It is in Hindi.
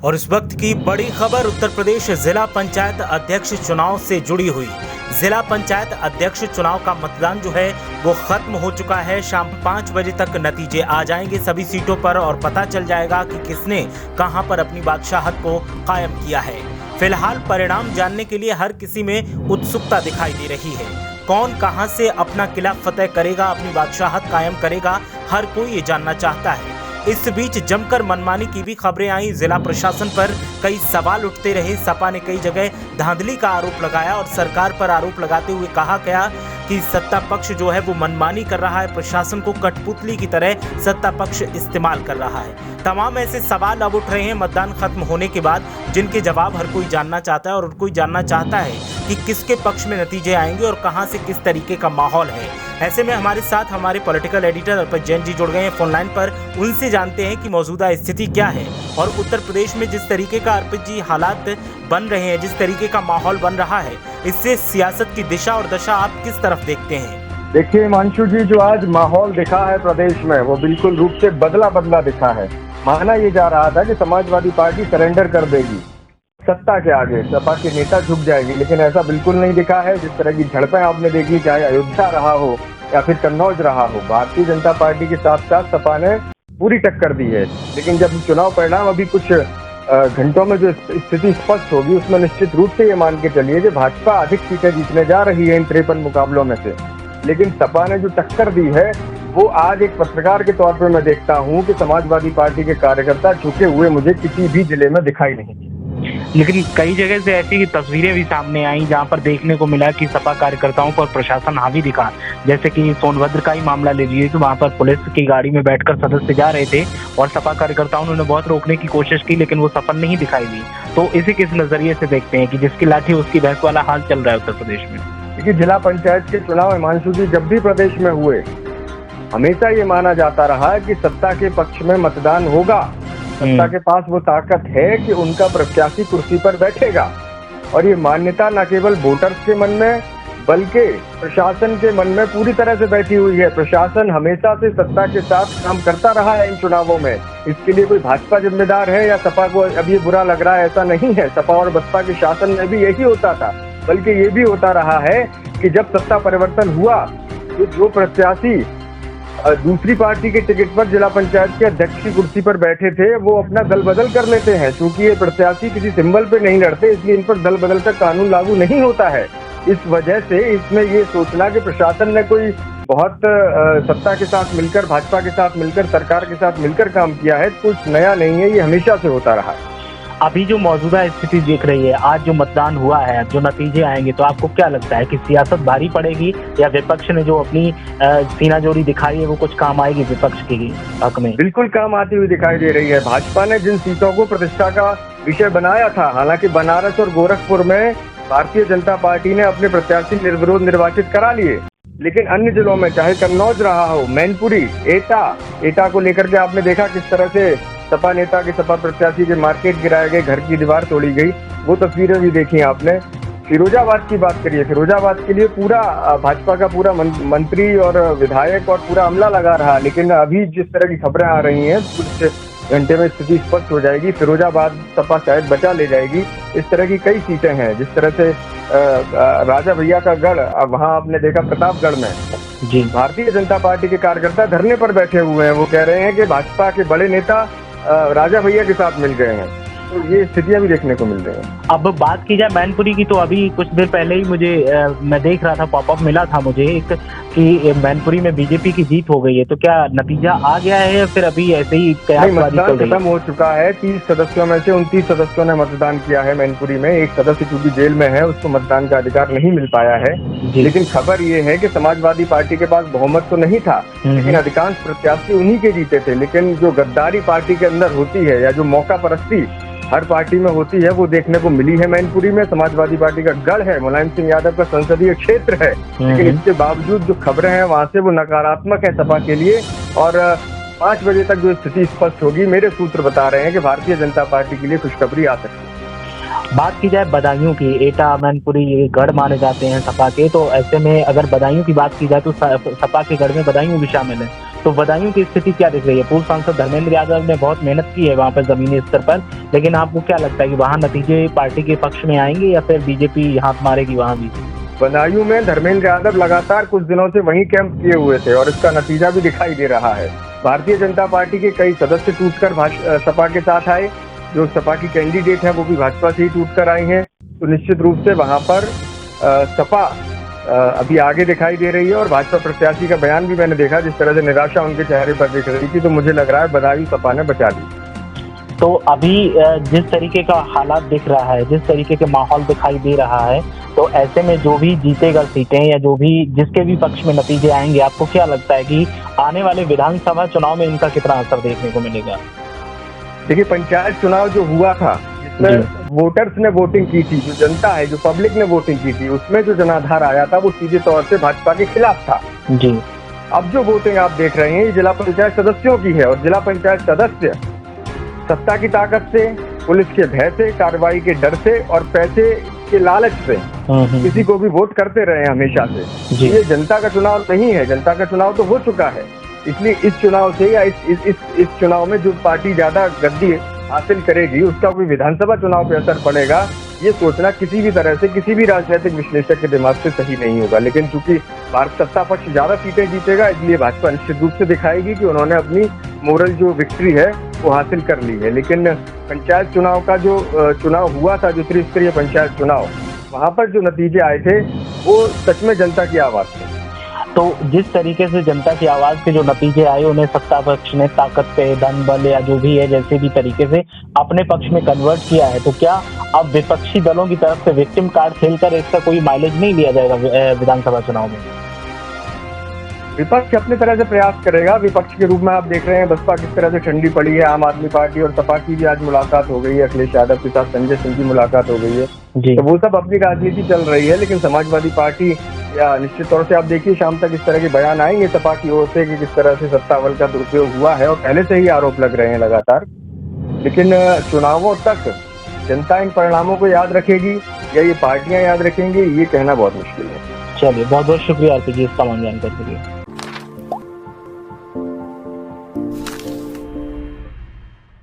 और इस वक्त की बड़ी खबर उत्तर प्रदेश जिला पंचायत अध्यक्ष चुनाव से जुड़ी हुई। जिला पंचायत अध्यक्ष चुनाव का मतदान जो है वो खत्म हो चुका है। शाम 5 बजे तक नतीजे आ जाएंगे सभी सीटों पर और पता चल जाएगा कि किसने कहां पर अपनी बादशाहत को कायम किया है। फिलहाल परिणाम जानने के लिए हर किसी में उत्सुकता दिखाई दे रही है। कौन कहां से अपना किला फतेह करेगा, अपनी बादशाहत कायम करेगा, हर कोई ये जानना चाहता है। इस बीच जमकर मनमानी की भी खबरें आई। जिला प्रशासन पर कई सवाल उठते रहे। सपा ने कई जगह धांधली का आरोप लगाया और सरकार पर आरोप लगाते हुए कहा गया कि सत्ता पक्ष जो है वो मनमानी कर रहा है, प्रशासन को कठपुतली की तरह सत्ता पक्ष इस्तेमाल कर रहा है। तमाम ऐसे सवाल अब उठ रहे हैं मतदान खत्म होने के बाद, जिनके जवाब हर कोई जानना चाहता है और हर कोई जानना चाहता है कि किसके पक्ष में नतीजे आएंगे और कहां से किस तरीके का माहौल है। ऐसे में हमारे साथ हमारे पॉलिटिकल एडिटर अर्पित जैन जी जुड़ गए हैं फोन लाइन पर। उनसे जानते हैं कि मौजूदा स्थिति क्या है और उत्तर प्रदेश में जिस तरीके का अर्पित जी हालात बन रहे हैं, जिस तरीके का माहौल बन रहा है, इससे सियासत की दिशा और दशा आप किस तरफ देखते हैं? देखिए हिमांशु जी, जो आज माहौल दिखा है प्रदेश में वो बिल्कुल रूप से बदला दिखा है। माना ये जा रहा था कि समाजवादी पार्टी सरेंडर कर देगी सत्ता के आगे, सपा के नेता झुक जाएगी, लेकिन ऐसा बिल्कुल नहीं दिखा है। जिस तरह की झड़पें आपने देखी, चाहे अयोध्या रहा हो या फिर कन्नौज रहा हो, भारतीय जनता पार्टी के साथ साथ सपा ने पूरी टक्कर दी है। लेकिन जब चुनाव परिणाम अभी कुछ घंटों में जो स्थिति स्पष्ट होगी, उसमें निश्चित रूप से ये मान के चलिए कि भाजपा अधिक सीटें जीतने जा रही है इन 53 मुकाबलों में से। लेकिन सपा ने जो टक्कर दी है वो आज एक पत्रकार के तौर पर मैं देखता हूँ कि समाजवादी पार्टी के कार्यकर्ता झुके हुए मुझे किसी भी जिले में दिखाई नहीं दी। लेकिन कई जगह से ऐसी तस्वीरें भी सामने आई जहां पर देखने को मिला कि सपा कार्यकर्ताओं पर प्रशासन हावी दिखा। जैसे कि सोनभद्र का ही मामला ले लीजिए कि वहां पर पुलिस की गाड़ी में बैठकर सदस्य जा रहे थे और सपा कार्यकर्ताओं ने बहुत रोकने की कोशिश की, लेकिन वो सफल नहीं दिखाई दी। तो इसे किस नजरिए से देखते हैं कि जिसकी लाठी उसकी भैंस वाला हाल चल रहा है उत्तर प्रदेश में? देखिए, जिला पंचायत के चुनाव हिमांशु जी जब भी प्रदेश में हुए, हमेशा ये माना जाता रहा है कि सत्ता के पक्ष में मतदान होगा। सत्ता के पास वो ताकत है कि उनका प्रत्याशी कुर्सी पर बैठेगा। और ये मान्यता न केवल वोटर्स के मन में बल्कि प्रशासन के मन में पूरी तरह से बैठी हुई है। प्रशासन हमेशा से सत्ता के साथ काम करता रहा है इन चुनावों में। इसके लिए कोई भाजपा जिम्मेदार है या सपा को अब ये बुरा लग रहा है, ऐसा नहीं है। सपा और बसपा के शासन में भी यही होता था, बल्कि ये भी होता रहा है कि जब सत्ता परिवर्तन हुआ तो जो प्रत्याशी दूसरी पार्टी के टिकट पर जिला पंचायत के अध्यक्ष की कुर्सी पर बैठे थे वो अपना दल बदल कर लेते हैं। क्योंकि ये प्रत्याशी किसी सिंबल पे नहीं लड़ते, इसलिए इन पर दल बदल का कानून लागू नहीं होता है। इस वजह से इसमें ये सोचना कि प्रशासन ने कोई बहुत सत्ता के साथ मिलकर, भाजपा के साथ मिलकर, सरकार के साथ मिलकर काम किया है, कुछ नया नहीं है। ये हमेशा से होता रहा है। अभी जो मौजूदा स्थिति देख रही है, आज जो मतदान हुआ है, जो नतीजे आएंगे, तो आपको क्या लगता है कि सियासत भारी पड़ेगी या विपक्ष ने जो अपनी सीनाजोरी दिखाई है वो कुछ काम आएगी विपक्ष के हक में? बिल्कुल काम आती हुई दिखाई दे रही है। भाजपा ने जिन सीटों को प्रतिष्ठा का विषय बनाया था, हालांकि बनारस और गोरखपुर में भारतीय जनता पार्टी ने अपने प्रत्याशी निर्विरोध निर्वाचित करा लिए, लेकिन अन्य जिलों में चाहे कन्नौज रहा हो, मैनपुरी, एटा को लेकर के आपने देखा किस तरह से सपा नेता के, सपा प्रत्याशी के मार्केट गिराए गए, घर की दीवार तोड़ी गई। वो तस्वीरें भी देखी आपने। फिरोजाबाद की बात करिए, फिरोजाबाद के लिए पूरा भाजपा का पूरा मंत्री और विधायक और पूरा अमला लगा रहा। लेकिन अभी जिस तरह की खबरें आ रही हैं, कुछ घंटे में स्थिति स्पष्ट हो जाएगी। फिरोजाबाद सपा शायद बचा ले जाएगी। इस तरह की कई सीटें हैं। जिस तरह से राजा भैया का गढ़, वहाँ आपने देखा प्रतापगढ़ में जी भारतीय जनता पार्टी के कार्यकर्ता धरने पर बैठे हुए हैं। वो कह रहे हैं कि भाजपा के बड़े नेता राजा भैया के साथ मिल गए हैं। तो ये स्थितियां भी देखने को मिल रही हैं। अब बात की जाए मैनपुरी की, तो अभी कुछ देर पहले ही मुझे मैं देख रहा था, पॉपअप मिला था मुझे एक कि मैनपुरी में बीजेपी की जीत हो गई है। तो क्या नतीजा आ गया है या फिर अभी ऐसे ही मतदान खत्म हो चुका है? 30 सदस्यों में से 29 सदस्यों ने मतदान किया है मैनपुरी में। एक सदस्य चूंकि जेल में है, उसको मतदान का अधिकार नहीं मिल पाया है। लेकिन खबर ये है कि समाजवादी पार्टी के पास बहुमत तो नहीं था, लेकिन अधिकांश प्रत्याशी उन्हीं के जीते थे। लेकिन जो गद्दारी पार्टी के अंदर होती है या जो मौका परस्ती हर पार्टी में होती है, वो देखने को मिली है मैनपुरी में। समाजवादी पार्टी का गढ़ है, मुलायम सिंह यादव का संसदीय क्षेत्र है, लेकिन इसके बावजूद जो खबरें हैं वहां से वो नकारात्मक है सपा के लिए। और 5 बजे तक जो स्थिति स्पष्ट होगी, मेरे सूत्र बता रहे हैं कि भारतीय जनता पार्टी के लिए खुशखबरी आ सकती है। बात की जाए बदायूं की, एटा, मैनपुरी ये गढ़ माने जाते हैं सपा के, तो ऐसे में अगर बदायूं की बात की जाए तो सपा के गढ़ में बदायूं भी शामिल है। तो बदायूं की स्थिति क्या दिख रही है? पूर्व सांसद धर्मेंद्र यादव ने बहुत मेहनत की है वहाँ पर जमीनी स्तर पर, लेकिन आपको क्या लगता है कि वहाँ नतीजे पार्टी के पक्ष में आएंगे या फिर बीजेपी हाथ मारेगी वहाँ भी? बदायूं में धर्मेंद्र यादव लगातार कुछ दिनों से वहीं कैंप किए हुए थे और इसका नतीजा भी दिखाई दे रहा है। भारतीय जनता पार्टी के कई सदस्य टूटकर सपा के साथ आए, जो सपा की कैंडिडेट है वो भी भाजपा से ही टूटकर आई हैं, तो निश्चित रूप से वहां पर सपा अभी आगे दिखाई दे रही है। और भाजपा प्रत्याशी का बयान भी मैंने देखा, जिस तरह से निराशा उनके चेहरे पर दिख रही थी, तो मुझे लग रहा है बदायूं सपा ने बचा ली। तो अभी जिस तरीके का हालात दिख रहा है, जिस तरीके के माहौल दिखाई दे रहा है, तो ऐसे में जो भी जीतेगा सीटें या जो भी जिसके भी पक्ष में नतीजे आएंगे, आपको क्या लगता है कि आने वाले विधानसभा चुनाव में इनका कितना असर देखने को मिलेगा? देखिए, पंचायत चुनाव जो हुआ था, जिसमें वोटर्स ने वोटिंग की थी, जो जनता है, जो पब्लिक ने वोटिंग की थी, उसमें जो जनाधार आया था वो सीधे तौर से भाजपा के खिलाफ था जी। अब जो वोटिंग आप देख रहे हैं ये जिला पंचायत सदस्यों की है, और जिला पंचायत सदस्य सत्ता की ताकत से, पुलिस के भय से, कार्रवाई के डर से और पैसे के लालच से किसी को भी वोट करते रहे हमेशा से। ये जनता का चुनाव नहीं है, जनता का चुनाव तो हो चुका है। इसलिए इस चुनाव से या इस चुनाव में जो पार्टी ज्यादा गद्दी हासिल करेगी उसका कोई विधानसभा चुनाव पे असर पड़ेगा, ये सोचना किसी भी तरह से किसी भी राजनीतिक विश्लेषक के दिमाग से सही नहीं होगा। लेकिन चूंकि भारत सत्ता पक्ष ज्यादा सीटें जीतेगा, इसलिए भाजपा निश्चित रूप से दिखाएगी कि उन्होंने अपनी मोरल जो विक्ट्री है वो हासिल कर ली है। लेकिन पंचायत चुनाव का जो चुनाव हुआ था, जो त्रिस्तरीय पंचायत चुनाव, वहां पर जो नतीजे आए थे वो सच में जनता की आवाज थे। तो जिस तरीके से जनता की आवाज के जो नतीजे आए, उन्हें सत्ता पक्ष ने ताकत पे, धन बल या जो भी है जैसे भी तरीके से अपने पक्ष में कन्वर्ट किया है, तो क्या अब विपक्षी दलों की तरफ से विक्टिम कार्ड खेलकर इसका कोई माइलेज नहीं लिया जाएगा विधानसभा चुनाव में? विपक्ष अपनी तरह से प्रयास करेगा। विपक्ष के रूप में आप देख रहे हैं बसपा किस तरह से ठंडी पड़ी है। आम आदमी पार्टी और सपा की भी आज मुलाकात हो गई है, अखिलेश यादव के साथ संजय सिंह की मुलाकात हो गई है, तो वो सब अपनी राजनीति चल रही है। लेकिन समाजवादी पार्टी या निश्चित तौर से आप देखिए शाम तक इस तरह के बयान आएंगे सपा की ओर से कि किस तरह से सत्ता बल का दुरुपयोग हुआ है, और पहले से ही आरोप लग रहे हैं लगातार। लेकिन चुनावों तक जनता इन परिणामों को याद रखेगी या ये पार्टियां याद रखेंगी, ये कहना बहुत मुश्किल है। चलिए, बहुत बहुत शुक्रिया आरपी जी इस तमाम जानकारी के लिए।